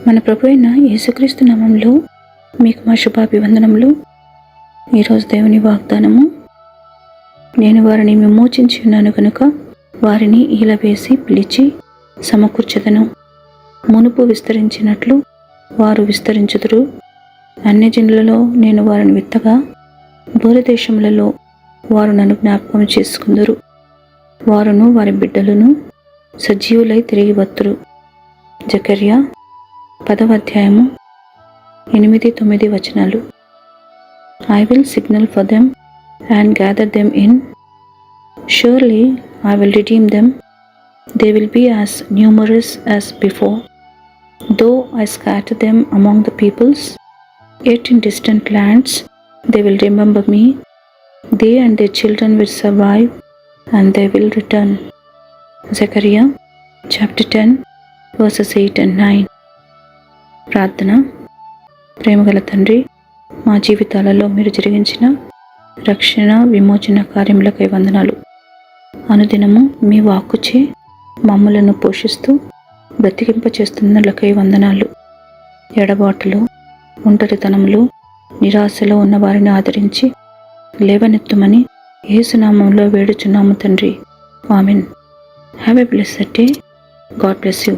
మన ప్రభు అయిన యేసుక్రీస్తు నామంలో మీకు మా శుభాభివందనములు. ఈరోజు దేవుని వాగ్దానము, నేను వారిని విమోచించి ఉన్నాను కనుక వారిని ఈల వేసి పిలిచి సమకూర్చెదను. మునుపు విస్తరించినట్లు వారు విస్తరించుదురు. అన్యజనులలో నేను వారిని విత్తగా దూరదేశములలో వారు నన్ను జ్ఞాపకం చేసుకుందురు. వారును వారి బిడ్డలను సజీవులై తిరిగి వత్తురు. జకర్యా 10వ అధ్యాయము 8-9 వచనాలు. I will signal for them and gather them in. Surely I will redeem them. They will be as numerous as before. Though I scatter them among the peoples, yet in distant lands they will remember me. They and their children will survive and they will return. Zechariah chapter 10 verses 8 and 9. ప్రార్థన. ప్రేమగల తండ్రి, మా జీవితాలలో మీరు జరిగించిన రక్షణ విమోచన కార్యములకై వందనాలు. అనుదినము మీ వాక్కుచే మమ్ములను పోషిస్తూ బ్రతికింపచేస్తున్నలకై వందనాలు. ఎడబాటులో, ఒంటరితనంలో, నిరాశలో ఉన్న వారిని ఆదరించి లేవనెత్తుమని యేసు నామములో వేడుచున్నాము తండ్రి. Amen. Have a blessed day. God bless you.